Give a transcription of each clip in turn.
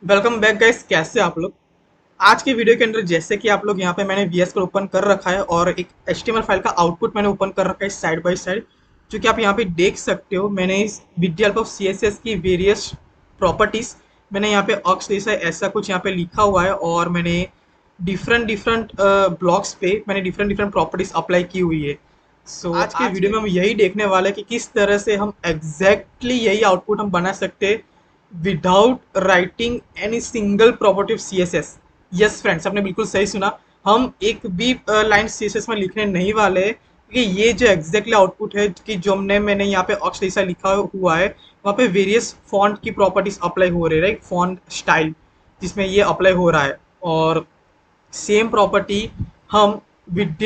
Welcome back guys, कैसे आप लोग। आज के वीडियो के अंदर जैसे कि आप लोग यहाँ पे मैंने वीएस कोड ओपन कर रखा है और एक एचटीएमएल फाइल का आउटपुट मैंने ओपन कर रखा है साइड बाय साइड, जो कि आप यहाँ पे देख सकते हो। मैंने इस with the help of CSS की वेरियस प्रॉपर्टीज मैंने यहाँ पे अक्स जैसा ऐसा कुछ यहाँ पे लिखा हुआ है और मैंने डिफरेंट डिफरेंट ब्लॉक्स पे मैंने डिफरेंट डिफरेंट प्रॉपर्टीज अप्लाई की हुई है। आज के वीडियो में हम यही देखने वाले हैं कि किस तरह से हम एग्जैक्टली यही आउटपुट हम बना सकते हैं without writing any single property of CSS. Yes friends, आपने बिल्कुल सही सुना। हम एक भी लाइन सीएसएस में लिखने नहीं वाले हैं, क्योंकि ये जो एग्जैक्टली आउटपुट है कि जो मैंने यहाँ पे अक्ष जैसा लिखा हुआ है, वहाँ पे वेरियस फॉन्ट की प्रॉपर्टीज अप्लाई हो रही है, राइट। फॉन्ट स्टाइल जिसमें ये अप्लाई हो रहा है, और सेम प्रॉपर्टी हम with the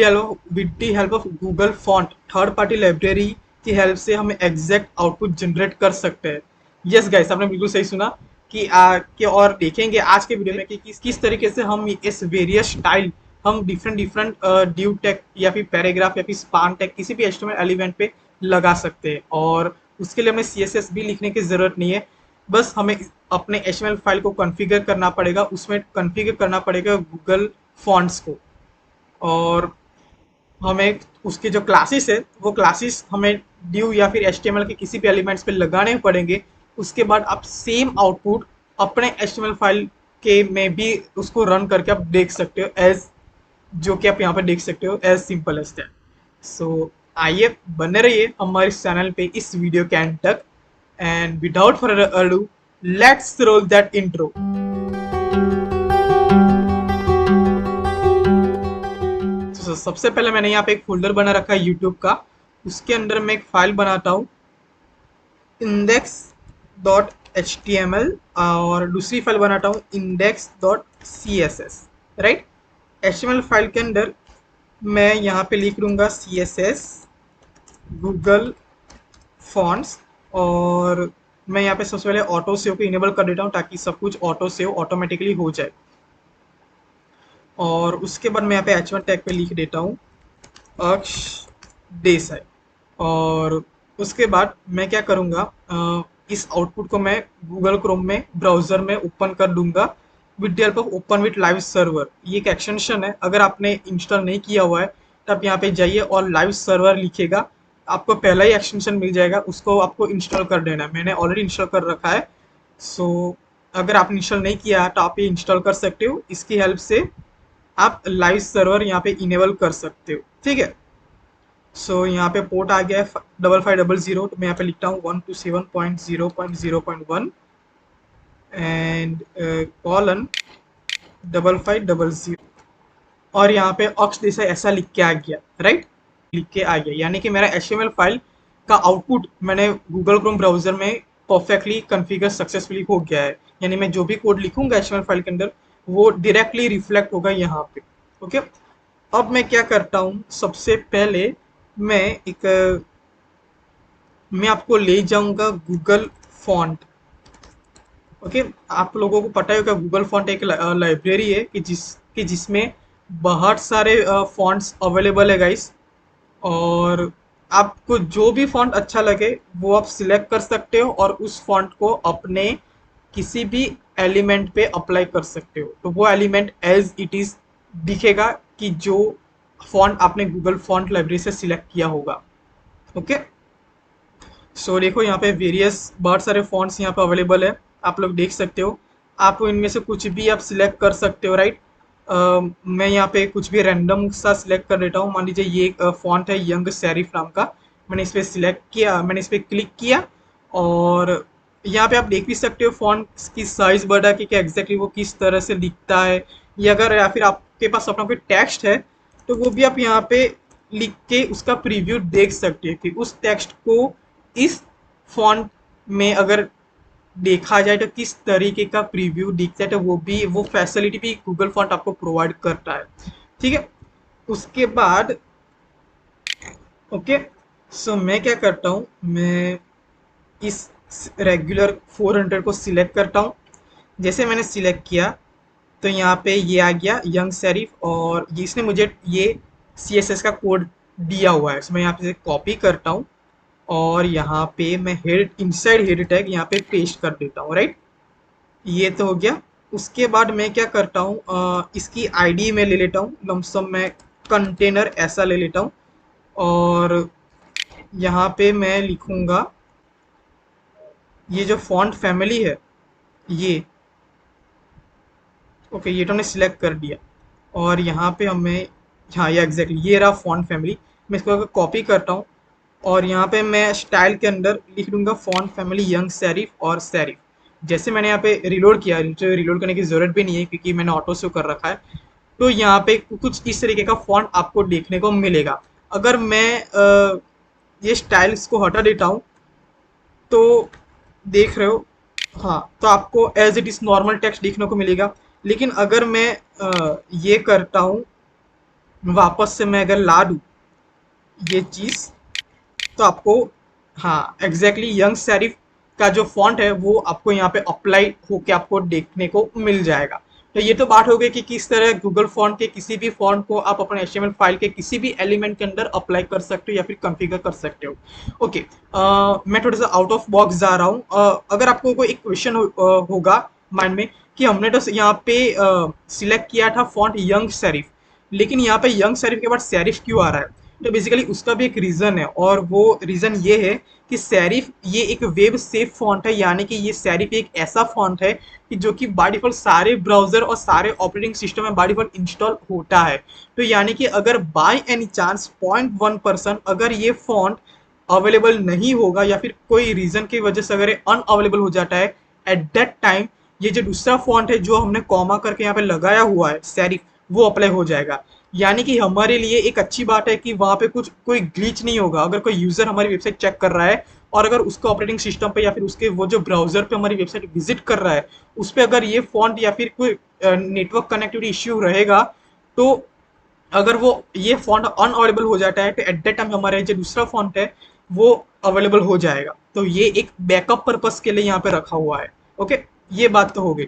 help of Google font third party library की हेल्प से हम एग्जैक्ट आउटपुट जनरेट कर सकते हैं। यस गाइस, आपने बिल्कुल सही सुना कि और देखेंगे आज के वीडियो में कि किस तरीके से हम इस वेरियस स्टाइल हम डिफरेंट डिफरेंट ड्यू टैग या फिर पैराग्राफ या फिर स्पान टैग किसी भी एचटीएमएल एलिमेंट पे लगा सकते हैं। और उसके लिए हमें सीएसएस भी लिखने की ज़रूरत नहीं है, बस हमें अपने एचटीएमएल फाइल को कॉन्फ़िगर करना पड़ेगा, उसमें कॉन्फ़िगर करना पड़ेगा गूगल फॉन्ट्स को। और हमें उसके जो क्लासेस है वो क्लासेस हमें ड्यू या फिर एचटीएमएल के किसी भी एलिमेंट्स पे लगाने पड़ेंगे। उसके बाद आप सेम आउटपुट अपने एचटीएमएल फाइल के में भी उसको रन करके आप देख सकते हो, एज जो कि आप यहाँ पे देख सकते हो, एज सिंपल एज दैट। सो आइए बने रहिए हमारे चैनल पे इस वीडियो के एंड तक, and without further ado let's roll that intro. तो सबसे पहले मैंने यहाँ पे एक फोल्डर बना रखा है यूट्यूब का। उसके अंदर मैं एक फाइल बनाता हूँ index dot H T M L, और दूसरी फाइल बनाता हूँ index dot C S S, right. H T M L file के अंदर मैं यहाँ पे लिख लूँगा C S S Google fonts, और मैं यहाँ पे सबसे पहले ऑटो सेव को इनेबल कर देता हूँ ताकि सब कुछ ऑटो सेव ऑटोमेटिकली हो जाए। और उसके बाद मैं यहाँ पे एच वन टैग पे लिख देता हूँ अक्ष देसाई। और उसके बाद मैं क्या करूँगा, इस आउटपुट को मैं गूगल क्रोम में ब्राउज़र में ओपन कर दूंगा with the help of open with live server. ये एक एक्सटेंशन है, अगर आपने इंस्टॉल नहीं किया हुआ है तो आप यहाँ पे जाइए और लाइव सर्वर लिखेगा, आपको पहला ही एक्सटेंशन मिल जाएगा, उसको आपको इंस्टॉल कर देना है। मैंने ऑलरेडी इंस्टॉल कर रखा है। सो अगर आपने इंस्टॉल नहीं किया है तो आप ये इंस्टॉल कर सकते हो, इसकी हेल्प से आप लाइव सर्वर यहाँ पे इनेबल कर सकते हो, ठीक है। सो यहाँ पे पोर्ट आ गया है 5500, तो मैं यहाँ पे लिखता हूँ 127.0.0.1 एंड कॉलन 5500, और यहाँ पे अक्ष जैसा ऐसा लिख के आ गया, राइट। लिख के आ गया, यानी कि मेरा एचटीएमएल फाइल का आउटपुट मैंने गूगल क्रोम ब्राउजर में परफेक्टली कॉन्फ़िगर सक्सेसफुली हो गया है। यानी मैं जो भी कोड लिखूंगा एचटीएमएल फाइल के अंदर वो डायरेक्टली रिफ्लेक्ट होगा यहाँ पे। ओके, अब मैं क्या करता हूँ, सबसे पहले मैं एक मैं आपको ले जाऊंगा गूगल फॉन्ट। ओके, आप लोगों को पता ही होगा गूगल फॉन्ट एक लाइब्रेरी है कि जिसमें बहुत सारे फॉन्ट्स अवेलेबल है गाइस। और आपको जो भी फॉन्ट अच्छा लगे वो आप सिलेक्ट कर सकते हो और उस फॉन्ट को अपने किसी भी एलिमेंट पे अप्लाई कर सकते हो, तो वो एलिमेंट एज इट इज दिखेगा कि जो फॉन्ट आपने गूगल फॉन्ट लाइब्रेरी से सिलेक्ट किया होगा। ओके, सो देखो यहाँ पे वेरियस बहुत सारे फॉन्ट्स यहाँ पे अवेलेबल है, आप लोग देख सकते हो। आप इनमें से कुछ भी आप सिलेक्ट कर सकते हो, राइट। मैं यहाँ पे कुछ भी रैंडम सा सिलेक्ट कर देता हूँ। मान लीजिए ये फॉन्ट है यंग सेरिफ नाम का, मैंने इस पर सिलेक्ट किया, मैंने इस पर क्लिक किया, और यहाँ पे आप देख भी सकते हो फॉन्ट की साइज बढ़ा कि एग्जैक्टली वो किस तरह से दिखता है। या अगर या फिर आपके पास अपना कोई टेक्स्ट है तो वो भी आप यहाँ पे लिख के उसका प्रीव्यू देख सकते हैं कि उस टेक्स्ट को इस फॉन्ट में अगर देखा जाए तो किस तरीके का प्रीव्यू दिखता है, तो वो फैसिलिटी भी गूगल फॉन्ट आपको प्रोवाइड करता है, ठीक है। उसके बाद ओके, सो मैं क्या करता हूँ, मैं इस रेगुलर 400 को सिलेक्ट करता हूँ। जैसे मैंने सिलेक्ट किया तो यहाँ पे ये आ गया यंग सेरिफ, और इसने मुझे ये CSS का कोड दिया हुआ है। मैं यहाँ पे कॉपी करता हूँ और यहाँ पे मैं हेड इनसाइड हेड टैग यहाँ पे पेस्ट कर देता हूँ, राइट। ये तो हो गया। उसके बाद मैं क्या करता हूँ, इसकी आईडी में ले लेता हूँ, लमसम मैं कंटेनर ऐसा ले लेता हूँ। और यहाँ पे मैं लिखूंगा ये जो फॉन्ट फैमिली है ये। ओके, ये तो हमने सिलेक्ट कर दिया। और यहाँ पे हमें, हाँ ये एग्जैक्टली ये रहा फॉन्ट फैमिली। मैं इसको अगर कॉपी करता हूँ और यहाँ पे मैं स्टाइल के अंदर लिख दूंगा फॉन्ट फैमिली यंग सेरिफ और सेरिफ। जैसे मैंने यहाँ पे रिलोड किया, तो रिलोड करने की जरूरत भी नहीं है क्योंकि मैंने ऑटो से कर रखा है। तो यहाँ पे कुछ इस तरीके का फॉन्ट आपको देखने को मिलेगा। अगर मैं ये स्टाइल्स को हटा देता हूँ तो देख रहे हो, हाँ तो आपको as it is normal text देखने को मिलेगा। लेकिन अगर मैं ये करता हूँ, वापस से मैं अगर ला दूँ ये चीज़, तो आपको, हाँ एग्जैक्टली यंग सेरिफ का जो फॉन्ट है वो आपको यहाँ पे अप्लाई होके आपको देखने को मिल जाएगा। तो ये तो बात हो गई कि किस तरह गूगल फॉन्ट के किसी भी फॉन्ट को आप अपने HTML फाइल के किसी भी एलिमेंट के अंदर अप्लाई कर सकते हो या फिर कॉन्फ़िगर कर सकते हो। ओके, मैं थोड़ा सा आउट ऑफ बॉक्स जा रहा हूँ। अगर आपको कोई एक क्वेश्चन होगा माइंड में कि हमने तो यहाँ पे सिलेक्ट किया था फॉन्ट यंग सेरिफ, लेकिन यहाँ पे यंग सेरिफ के बाद सेरिफ क्यों आ रहा है? तो बेसिकली उसका भी एक रीज़न है, और वो रीज़न ये है कि सेरिफ ये एक वेब सेफ फॉन्ट है। यानी कि ये सेरिफ एक ऐसा फॉन्ट है कि जो कि बाय डिफ़ॉल्ट सारे ब्राउज़र और सारे ऑपरेटिंग सिस्टम में बाय डिफ़ॉल्ट इंस्टॉल होता है। तो यानी कि अगर बाय एनी चांस 0.1% अगर ये फॉन्ट अवेलेबल नहीं होगा या फिर कोई रीज़न की वजह से अगर ये अनअवेलेबल हो जाता है, एट दैट टाइम ये जो दूसरा फॉन्ट है जो हमने कॉमा करके यहाँ पे लगाया हुआ है सेरिफ, वो अप्लाई हो जाएगा। यानी कि हमारे लिए एक अच्छी बात है कि वहाँ पे कुछ कोई ग्लिच नहीं होगा। अगर कोई यूज़र हमारी वेबसाइट चेक कर रहा है और अगर उसके ऑपरेटिंग सिस्टम पे या फिर उसके वो जो ब्राउज़र पे हमारी वेबसाइट विजिट कर रहा है उस पर अगर ये फॉन्ट या फिर कोई नेटवर्क कनेक्टिविटी इश्यू रहेगा, तो अगर वो ये फॉन्ट अनअवेलेबल हो जाता है तो एट दैट टाइम हमारा जो दूसरा फॉन्ट है वो अवेलेबल हो जाएगा। तो ये एक बैकअप पर्पस के लिए यहाँ पे रखा हुआ है। ओके, ये बात तो हो गई।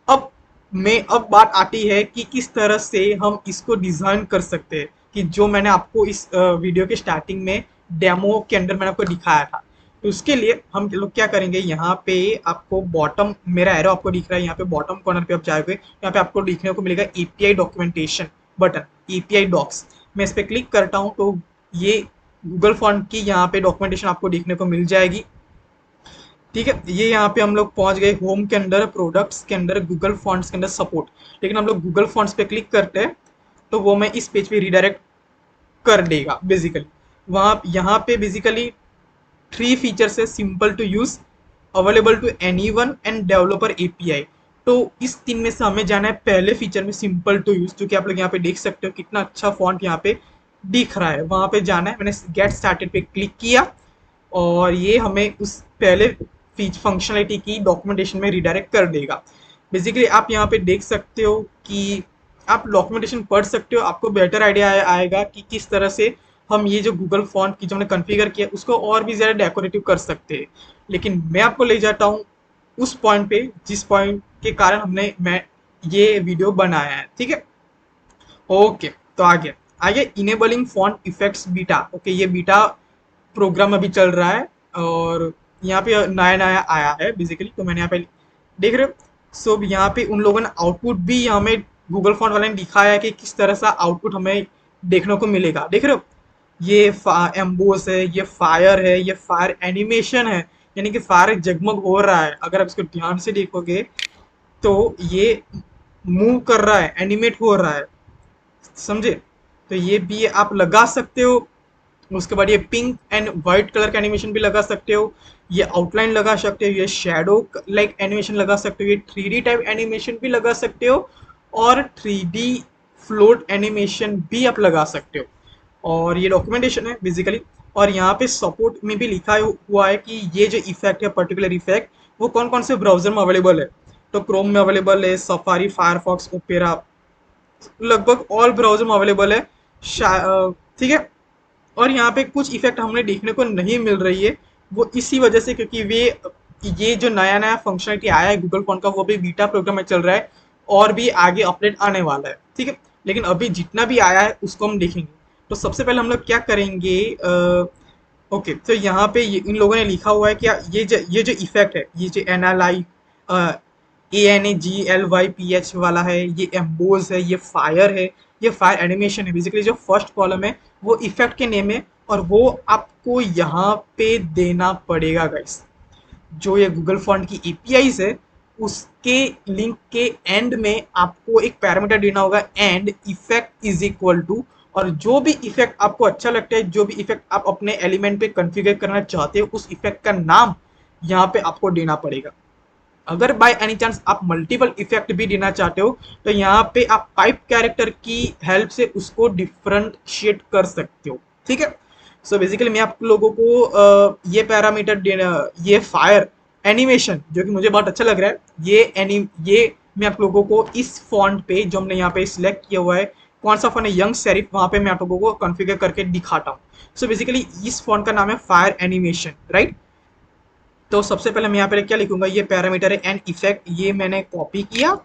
अब बात आती है कि किस तरह से हम इसको डिज़ाइन कर सकते हैं, कि जो मैंने आपको इस वीडियो के स्टार्टिंग में डेमो के अंदर मैंने आपको दिखाया था। तो उसके लिए हम लोग क्या करेंगे, यहाँ पे आपको बॉटम, मेरा एरो आपको दिख रहा है, यहाँ पे बॉटम कॉर्नर पे आप जाओगे, यहाँ पे आपको दिखने को मिलेगा API documentation button, API docs. मैं इस पर क्लिक करता हूँ तो ये गूगल फॉन्ट की यहाँ पे डॉक्यूमेंटेशन आपको देखने को मिल जाएगी। ठीक है, ये यहाँ पे हम लोग पहुंच गए होम के अंदर, प्रोडक्ट्स के अंदर, गूगल फॉन्ट्स के अंदर सपोर्ट। लेकिन हम लोग गूगल फॉन्ट्स पे क्लिक करते हैं तो वो मैं इस पेज पे रिडायरेक्ट कर देगा बेसिकली। वहाँ यहाँ पे बेसिकली 3 फीचर्स है: simple to use, available to anyone and developer API। तो इस 3 में से हमें जाना है पहले फीचर में, सिंपल टू यूज, जो कि आप लोग यहाँ पे देख सकते हो कितना अच्छा फॉन्ट यहाँ पे दिख रहा है। वहाँ पे जाना है, मैंने गेट स्टार्टेड पे क्लिक किया और ये हमें उस पहले फीच फंक्शनलिटी की डॉक्यूमेंटेशन में रिडायरेक्ट कर देगा। बेसिकली आप यहाँ पे देख सकते हो कि आप डॉक्यूमेंटेशन पढ़ सकते हो, आपको बेटर आइडिया आएगा कि किस तरह से हम ये जो गूगल फॉन्ट की जो हमने कॉन्फ़िगर किया उसको और भी ज़्यादा डेकोरेटिव कर सकते हैं। लेकिन मैं आपको ले जाता हूँ उस पॉइंट पे जिस पॉइंट के कारण मैं ये वीडियो बनाया है। ठीक है, ओके। तो आगे आगे enabling font effects beta. Okay, ये बीटा प्रोग्राम अभी चल रहा है और यहाँ पे नया नया आया है बेसिकली। तो मैंने यहाँ पे देख रहे हो, सो यहाँ पे उन लोगों ने आउटपुट भी हमें, गूगल फॉन्ट वाले ने दिखाया है कि किस तरह से आउटपुट हमें देखने को मिलेगा। देख रहे हो, ये एम्बोस है, ये फायर है, ये फायर एनिमेशन है, यानी कि फायर जगमग हो रहा है। अगर आप इसको ध्यान से देखोगे तो ये मूव कर रहा है, एनिमेट हो रहा है, समझे? तो ये भी आप लगा सकते हो। उसके बाद ये पिंक एंड वाइट कलर का एनिमेशन भी लगा सकते हो, ये आउटलाइन लगा सकते हो, ये शेडो लाइक एनिमेशन लगा सकते हो, ये 3D टाइप एनिमेशन भी लगा सकते हो और 3D फ्लोट एनिमेशन भी आप लगा सकते हो। और ये डॉक्यूमेंटेशन है बेसिकली। और यहाँ पे सपोर्ट में भी लिखा हुआ है कि ये जो इफेक्ट है, पर्टिकुलर इफेक्ट, वो कौन कौन से ब्राउजर में अवेलेबल है। तो क्रोम में अवेलेबल है, सफारी, फायरफॉक्स, ओपेरा, लगभग ऑल ब्राउजर में अवेलेबल है। ठीक है। और यहाँ पे कुछ इफेक्ट हमें देखने को नहीं मिल रही है, वो इसी वजह से क्योंकि वे ये जो नया नया फंक्शनलिटी आया है गूगल फोन का वो भी बीटा प्रोग्राम में चल रहा है और भी आगे अपडेट आने वाला है। ठीक है, लेकिन अभी जितना भी आया है उसको हम देखेंगे। तो सबसे पहले हम लोग क्या करेंगे, ओके, तो यहाँ पे इन लोगों ने लिखा हुआ है कि ये जो इफेक्ट है, ये जो NLI ANAGLYPH वाला है, ये एम्बोज है, ये फायर है, ये फायर एनिमेशन है। बेसिकली जो फर्स्ट कॉलम है वो इफेक्ट के नेम है और वो आपको यहाँ पे देना पड़ेगा गाइस। जो ये गूगल फॉन्ट की एपीआईज है उसके लिंक के एंड में आपको एक पैरामीटर देना होगा, and effect is equal to, और जो भी इफेक्ट आपको अच्छा लगता है, जो भी इफेक्ट आप अपने एलिमेंट पे कॉन्फ़िगर करना चाहते हो, उस इफेक्ट का नाम यहाँ पे आपको देना पड़ेगा। अगर बाय एनी चांस आप मल्टीपल इफेक्ट भी देना चाहते हो तो यहाँ पे आप पाइप कैरेक्टर की हेल्प से उसको डिफरेंशिएट कर सकते हो, ठीक है। सो बेसिकली मैं आप लोगों को ये पैरामीटर देना, ये फायर एनिमेशन जो कि मुझे बहुत अच्छा लग रहा है, ये मैं आप लोगों को इस फॉन्ट पे जो हमने यहाँ पे सिलेक्ट किया हुआ है, कौन सा फॉन्ट है, यंग सेरिफ, वहाँ पे मैं आप लोगों को कॉन्फ़िगर करके दिखाता हूँ। सो बेसिकली इस फॉन्ट का नाम है फायर एनिमेशन, राइट। तो सबसे पहले मैं यहाँ पे क्या लिखूंगा, ये पैरामीटर है एन इफेक्ट, ये मैंने कॉपी किया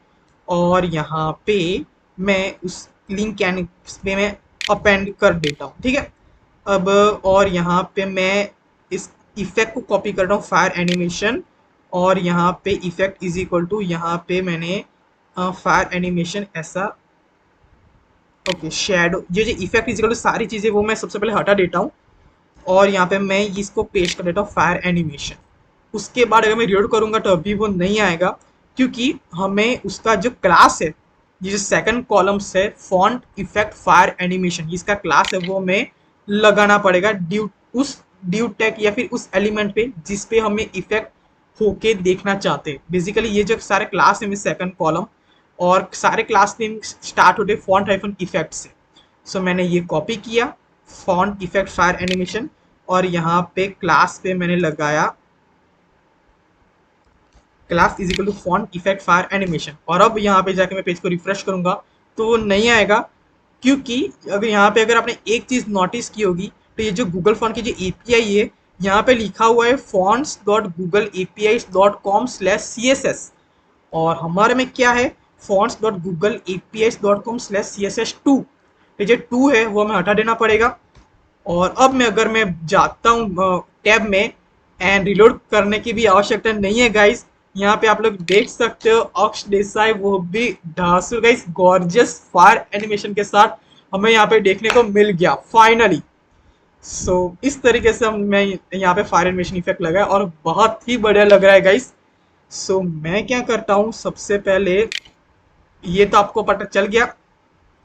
और यहाँ पे मैं उस लिंक कैन पे मैं अपेंड कर देता हूँ, ठीक है। अब और यहाँ पे मैं इस इफेक्ट को कॉपी कर रहा हूँ, फायर एनिमेशन, और यहाँ पे इफेक्ट इज इक्वल टू, यहाँ पे मैंने फायर एनिमेशन ऐसा, ओके, शेडो, ये जो इफेक्ट इज इक्वल टू सारी चीज़ें वो मैं सबसे पहले हटा देता हूँ और यहाँ पे मैं इसको पेस्ट कर देता हूँ फायर एनिमेशन। उसके बाद अगर मैं रीलोड करूंगा तो अभी वो नहीं आएगा, क्योंकि हमें उसका जो क्लास है, ये जो सेकंड कॉलम्स है फॉन्ट इफेक्ट फायर एनिमेशन, इसका क्लास है वो हमें लगाना पड़ेगा ड्यू टैग या फिर उस एलिमेंट पे जिस पे हमें इफेक्ट होके देखना चाहते हैं। बेसिकली ये जो सारे क्लास है सेकंड कॉलम, और सारे क्लास नेम स्टार्ट होते फॉन्ट हाइफन इफेक्ट से। सो मैंने ये कॉपी किया, फॉन्ट इफेक्ट फायर एनिमेशन, और यहाँ पे क्लास पे मैंने लगाया class is equal to font effect fire animation. और अब यहाँ पे जाके मैं पेज को रिफ्रेश करूंगा तो वो नहीं आएगा, क्योंकि अगर यहाँ पे अगर आपने एक चीज नोटिस की होगी तो ये जो गूगल फॉन्ट की जो एपीआई है, यहाँ पे लिखा हुआ है fonts.googleapis.com/css, और हमारे में क्या है, fonts.googleapis.com/css2। तो जो 2 है वो हमें हटा देना पड़ेगा। और अब मैं अगर मैं जाता हूँ टैब में, एंड रिलोड करने की भी आवश्यकता नहीं है गाइस, यहाँ पे आप लोग देख सकते हो अक्ष देसाई, वो भी धांसू गाइस गॉर्जियस फायर एनिमेशन के साथ हमें यहाँ पे देखने को मिल गया फाइनली। सो इस तरीके से मैं यहाँ पे फायर एनिमेशन इफेक्ट लगाया और बहुत ही बढ़िया लग रहा है गाइस। सो मैं क्या करता हूँ, सबसे पहले ये तो आपको पता चल गया,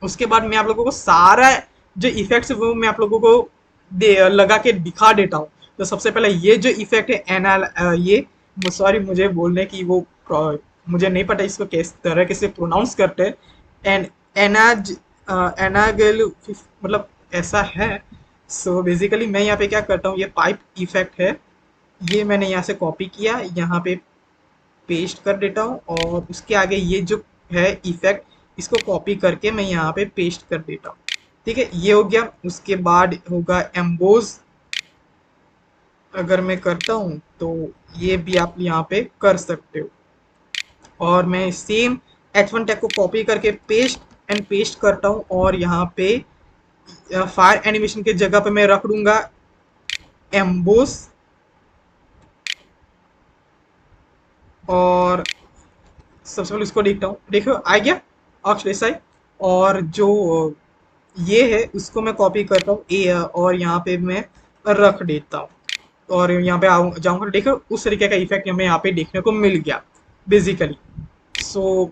उसके बाद मैं आप लोगों को सारा जो इफेक्ट्स है वो मैं आप लोगों को लगा के दिखा देता हूँ। तो सबसे पहले ये जो इफेक्ट है एनाल, ये सॉरी मुझे बोलने की वो मुझे नहीं पता इसको किस तरह के से प्रोनाउंस करते हैं, एंड एनाज एनागल मतलब ऐसा है। सो बेसिकली मैं यहाँ पे क्या करता हूँ, ये पाइप इफेक्ट है, ये मैंने यहाँ से कॉपी किया, यहाँ पे पेस्ट कर देता हूँ, और उसके आगे ये जो है इफेक्ट, इसको कॉपी करके मैं यहाँ पे पेस्ट कर देता हूँ, ठीक है, ये हो गया। उसके बाद होगा एम्बोज, अगर मैं करता हूँ तो ये भी आप यहाँ पे कर सकते हो, और मैं सेम H1 टैग को कॉपी करके पेस्ट करता हूँ, और यहाँ पे फायर एनिमेशन के जगह पे मैं रख दूंगा एम्बोस, और सबसे पहले इसको देखता हूँ, देखो आ गया अक्ष देसाई, और जो ये है उसको मैं कॉपी करता हूँ ए, और यहाँ पे मैं रख देता हूँ, और यहाँ पे जाऊँगा, देखो उस तरीके का इफेक्ट हमें यहाँ पे देखने को मिल गया बेसिकली। सो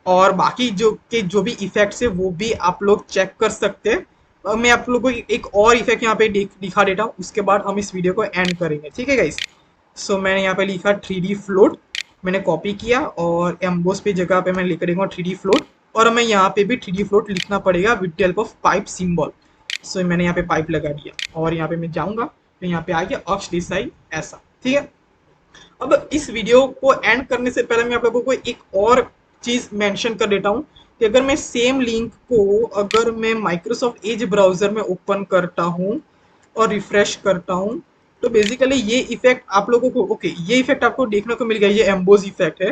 और बाकी जो भी इफेक्ट्स है वो भी आप लोग चेक कर सकते हैं। मैं आप लोगों को एक और इफेक्ट यहाँ पे दिखा देता हूँ, उसके बाद हम इस वीडियो को एंड करेंगे, ठीक है गाइस। सो मैंने यहाँ पे लिखा 3D फ्लोट, मैंने कॉपी किया, और एम्बोस पे जगह पे मैं लिख देंगे 3D फ्लोट, और हमें यहाँ पे भी 3D फ्लोट लिखना पड़ेगा with help of pipe symbol. So मैंने यहाँ पे पाइप लगा दिया, और यहाँ पे मैं जाऊँगा तो यहाँ पे आ गया अक्ष देसाई ऐसा, ठीक है। अब इस वीडियो को एंड करने से पहले मैं आप लोगों को एक और चीज मेंशन कर देता हूँ कि अगर मैं सेम लिंक को अगर मैं माइक्रोसॉफ्ट एज ब्राउजर में ओपन करता हूँ और रिफ्रेश करता हूँ, तो बेसिकली ये इफेक्ट आप लोगों को, ओके, ये इफेक्ट आपको देखने को मिल गया, ये एम्बोज इफेक्ट है,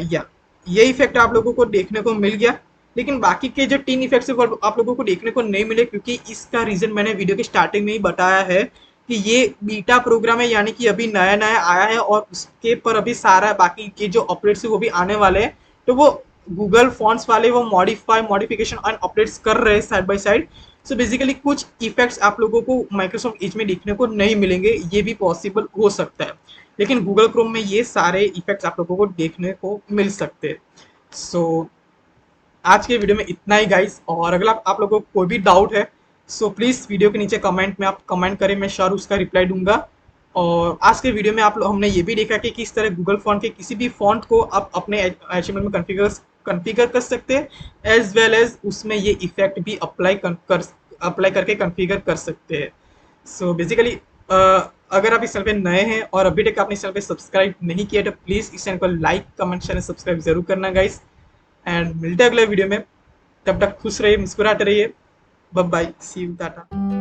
या ये इफेक्ट आप लोगों को देखने को मिल गया। लेकिन बाकी के जो 3 इफेक्ट्स आप लोगों को देखने को नहीं मिले, क्योंकि इसका रीजन मैंने वीडियो के स्टार्टिंग में ही बताया है कि ये बीटा प्रोग्राम है, यानी कि अभी नया नया आया है और उसके पर अभी सारा बाकी के जो अपडेट्स है वो भी आने वाले हैं। तो वो गूगल फॉन्ट्स वाले वो मॉडिफिकेशन एंड अपडेट्स कर रहे हैं side by side. So basically कुछ इफेक्ट्स आप लोगों को माइक्रोसॉफ्ट एज में देखने को नहीं मिलेंगे, ये भी पॉसिबल हो सकता है, लेकिन गूगल क्रोम में ये सारे इफेक्ट्स आप लोगों को देखने को मिल सकते हैं। सो आज के वीडियो में इतना ही गाइस, और अगर आप लोगों को कोई भी डाउट है सो प्लीज़ वीडियो के नीचे कमेंट में आप कमेंट करें, मैं श्योर उसका रिप्लाई दूंगा। और आज के वीडियो में आप लोग हमने ये भी देखा कि किस तरह गूगल फॉन्ट के किसी भी फॉन्ट को आप अपने HTML में कॉन्फ़िगर कर सकते हैं, एज वेल एज उसमें ये इफेक्ट भी अप्लाई करके कॉन्फ़िगर कर सकते हैं। सो बेसिकली अगर आप इस चैनल पे नए हैं और अभी तक आपने इस चैनल पे सब्सक्राइब नहीं किया तो प्लीज़ इस चैनल को लाइक कमेंट शेयर सब्सक्राइब जरूर करना गाइस। एंड मिलते हैं अगले वीडियो में, तब तक खुश रहिए, मुस्कुराते रहिए। Bye bye, see you, Tata.